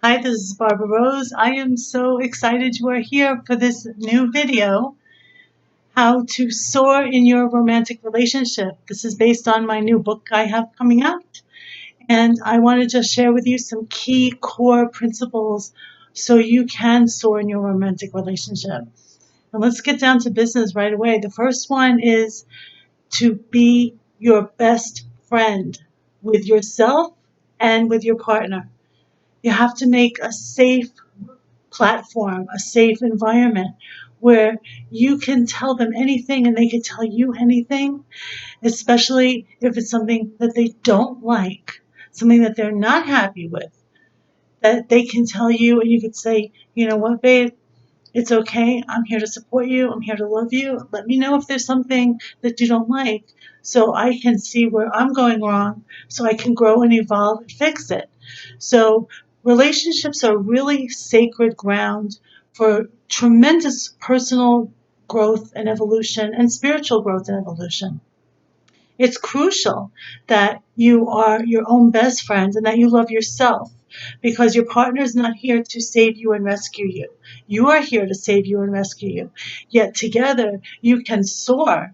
Hi, this is Barbara Rose. I am so excited you are here for this new video, How to Soar in Your Romantic Relationship. This is based on my new book I have coming out, and I want to just share with you some key core principles so you can soar in your romantic relationship. And let's get down to business right away. The first one is to be your best friend with yourself and with your partner. You have to make a safe platform, a safe environment where you can tell them anything and they can tell you anything, especially if it's something that they don't like, something that they're not happy with, that they can tell you and you could say, you know what, babe, it's okay. I'm here to support you. I'm here to love you. Let me know if there's something that you don't like so I can see where I'm going wrong so I can grow and evolve and fix it. So, relationships are really sacred ground for tremendous personal growth and evolution and spiritual growth and evolution. It's crucial that you are your own best friend and that you love yourself because your partner is not here to save you and rescue you. You are here to save you and rescue you. Yet together you can soar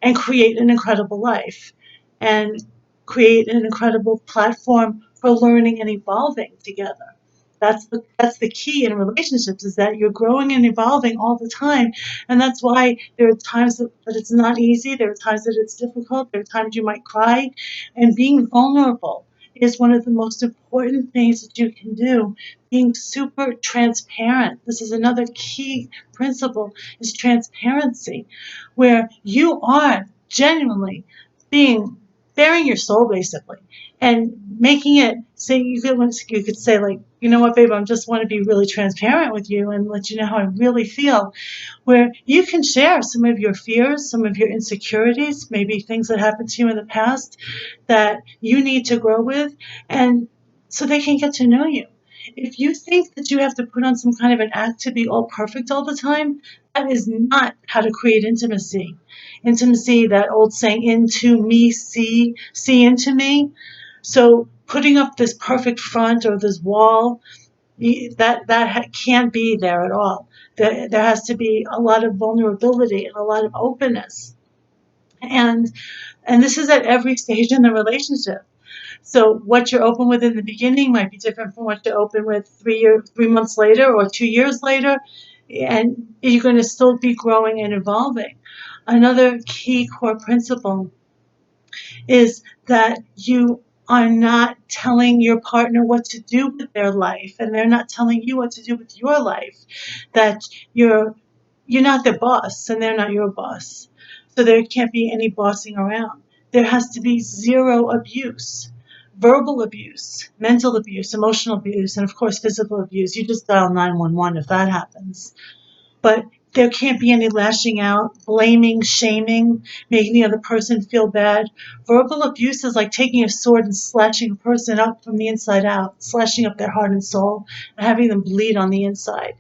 and create an incredible life and create an incredible platform for learning and evolving together. That's the key in relationships is that you're growing and evolving all the time. And that's why there are times that it's not easy. There are times that it's difficult. There are times you might cry. And being vulnerable is one of the most important things that you can do. Being super transparent. This is another key principle is transparency, where you are genuinely being bearing your soul basically and making it say you could say like, you know what, babe, I just want to be really transparent with you and let you know how I really feel, where you can share some of your fears, some of your insecurities, maybe things that happened to you in the past that you need to grow with, and so they can get to know you. If you think that you have to put on some kind of an act to be all perfect all the time, that is not how to create intimacy. Intimacy, that old saying, into me, see into me. So putting up this perfect front or this wall, that can't be there at all. There has to be a lot of vulnerability and a lot of openness. And and this is at every stage in the relationship. So what you're open with in the beginning might be different from what you're open with 3 months later or 2 years later, and you're going to still be growing and evolving. Another key core principle is that you are not telling your partner what to do with their life, and they're not telling you what to do with your life. That you're not their boss, and they're not your boss. So there can't be any bossing around. There has to be zero abuse. Verbal abuse, mental abuse, emotional abuse, and of course physical abuse. You just dial 911 if that happens. But there can't be any lashing out, blaming, shaming, making the other person feel bad. Verbal abuse is like taking a sword and slashing a person up from the inside out, slashing up their heart and soul, and having them bleed on the inside.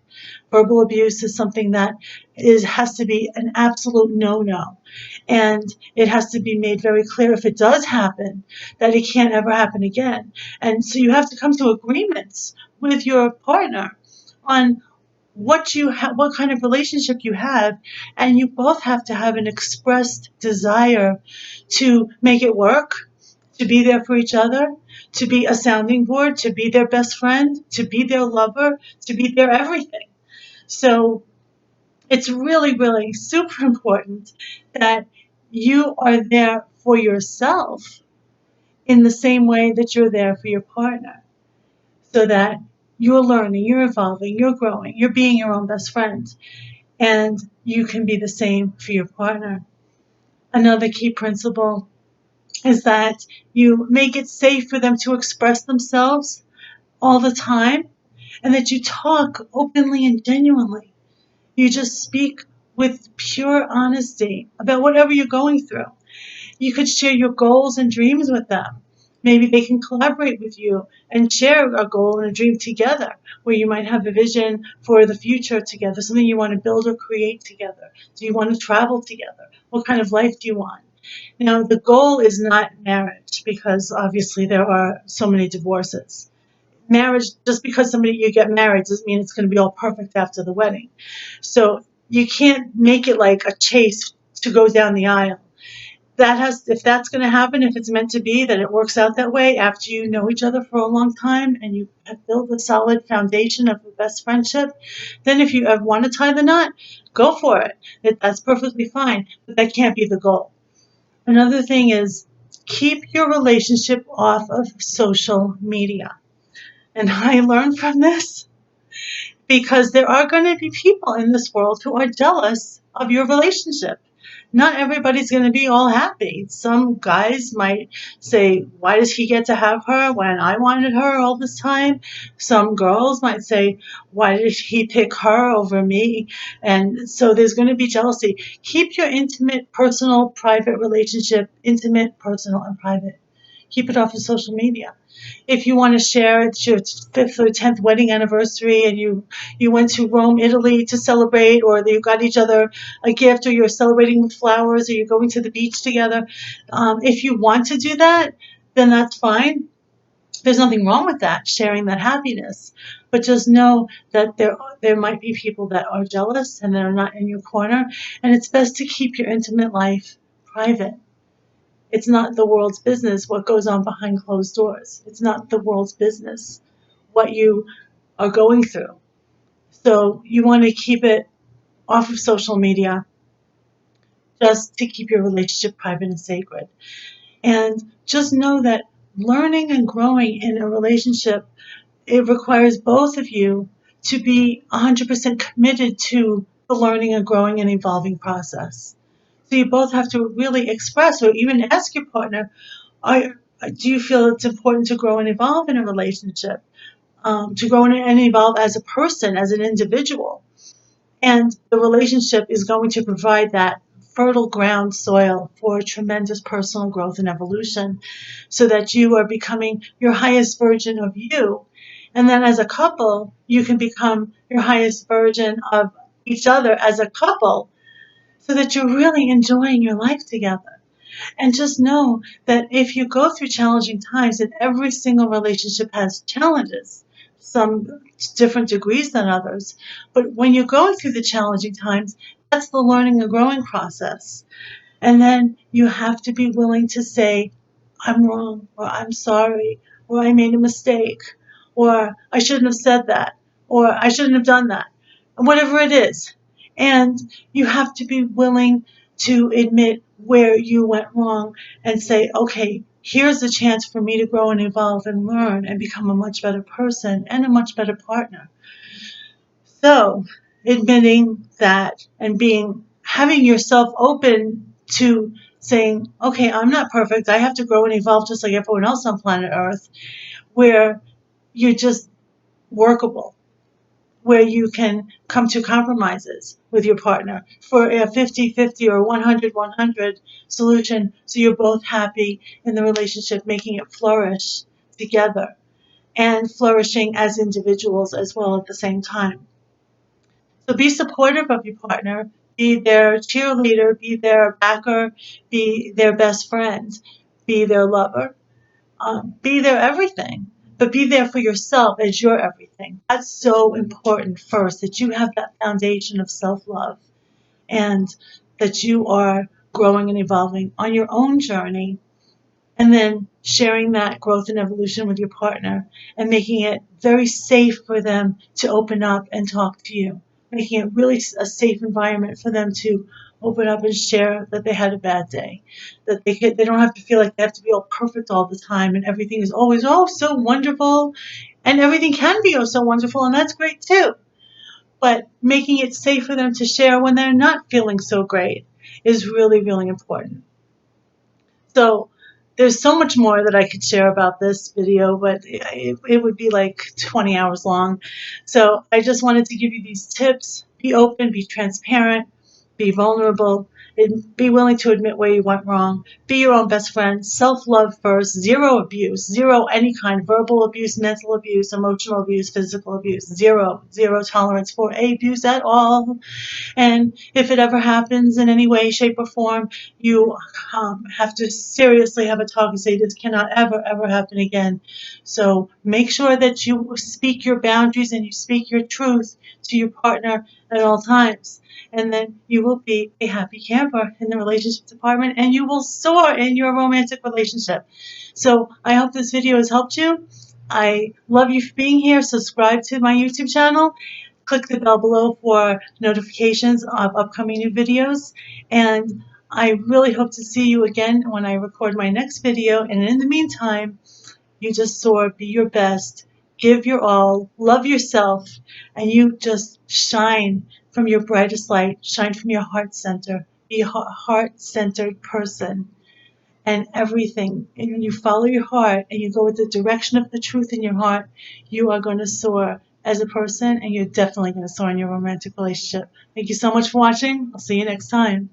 Verbal abuse is something that has to be an absolute no-no. And it has to be made very clear if it does happen that it can't ever happen again. And so you have to come to agreements with your partner on what kind of relationship you have, and you both have to have an expressed desire to make it work, to be there for each other, to be a sounding board, to be their best friend, to be their lover, to be their everything. So it's really, really super important that you are there for yourself in the same way that you're there for your partner, so that you're learning, you're evolving, you're growing, you're being your own best friend, and you can be the same for your partner. Another key principle is that you make it safe for them to express themselves all the time, and that you talk openly and genuinely. You just speak with pure honesty about whatever you're going through. You could share your goals and dreams with them. Maybe they can collaborate with you and share a goal and a dream together, where you might have a vision for the future together, something you want to build or create together. Do you want to travel together? What kind of life do you want? Now, the goal is not marriage because obviously there are so many divorces. marriage, just because you get married doesn't mean it's going to be all perfect after the wedding. So you can't make it like a chase to go down the aisle. If that's going to happen, if it's meant to be, that it works out that way after you know each other for a long time and you have built a solid foundation of a best friendship, then if you want to tie the knot, go for it. That's perfectly fine, but that can't be the goal. Another thing is keep your relationship off of social media. And I learned from this because there are going to be people in this world who are jealous of your relationship. Not everybody's going to be all happy. Some guys might say, why does he get to have her when I wanted her all this time? Some girls might say, why did he pick her over me? And so there's going to be jealousy. Keep your intimate, personal, private relationship intimate, personal, and private. Keep it off of social media. If you want to share it's your 5th or 10th wedding anniversary and you went to Rome, Italy to celebrate, or you got each other a gift, or you're celebrating with flowers, or you're going to the beach together, if you want to do that, then that's fine. There's nothing wrong with that, sharing that happiness. But just know that there might be people that are jealous and that are not in your corner, and it's best to keep your intimate life private. It's not the world's business what goes on behind closed doors. It's not the world's business what you are going through. So you want to keep it off of social media just to keep your relationship private and sacred. And just know that learning and growing in a relationship, it requires both of you to be 100% committed to the learning and growing and evolving process. So you both have to really express or even ask your partner, are, do you feel it's important to grow and evolve in a relationship? To grow and evolve as a person, as an individual. And the relationship is going to provide that fertile ground soil for tremendous personal growth and evolution so that you are becoming your highest version of you. And then as a couple, you can become your highest version of each other as a couple so that you're really enjoying your life together. And just know that if you go through challenging times, and every single relationship has challenges, some different degrees than others, but when you're going through the challenging times, that's the learning and growing process. And then you have to be willing to say, I'm wrong, or I'm sorry, or I made a mistake, or I shouldn't have said that, or I shouldn't have done that, whatever it is. And you have to be willing to admit where you went wrong and say, okay, here's a chance for me to grow and evolve and learn and become a much better person and a much better partner. So, admitting that and having yourself open to saying, okay, I'm not perfect. I have to grow and evolve just like everyone else on planet Earth, where you're just workable, where you can come to compromises with your partner for a 50-50 or 100-100 solution so you're both happy in the relationship, making it flourish together and flourishing as individuals as well at the same time. So be supportive of your partner, be their cheerleader, be their backer, be their best friend, be their lover, be their everything. But be there for yourself as your everything. That's so important first, that you have that foundation of self-love and that you are growing and evolving on your own journey, and then sharing that growth and evolution with your partner and making it very safe for them to open up and talk to you, making it really a safe environment for them to open up and share that they had a bad day, that they don't have to feel like they have to be all perfect all the time and everything is always so wonderful, and everything can be so wonderful, and that's great too. But making it safe for them to share when they're not feeling so great is really, really important. So there's so much more that I could share about this video, but it would be like 20 hours long. So I just wanted to give you these tips. Be open, be transparent, be vulnerable, And be willing to admit where you went wrong. Be your own best friend. Self-love first. Zero abuse. Zero any kind. Verbal abuse, mental abuse, emotional abuse, physical abuse. Zero. Zero tolerance for abuse at all. And if it ever happens in any way, shape, or form, you have to seriously have a talk and say, this cannot ever, ever happen again. So make sure that you speak your boundaries and you speak your truth to your partner at all times. And then you will be a happy camper in the relationship department and you will soar in your romantic relationship. So I hope this video has helped you. I love you for being here. Subscribe to my YouTube channel. Click the bell below for notifications of upcoming new videos. And I really hope to see you again when I record my next video. And in the meantime, you just soar, be your best, give your all, love yourself, and you just shine from your brightest light, shine from your heart center. Be a heart-centered person and everything. And when you follow your heart and you go with the direction of the truth in your heart, you are going to soar as a person, and you're definitely going to soar in your romantic relationship. Thank you so much for watching. I'll see you next time.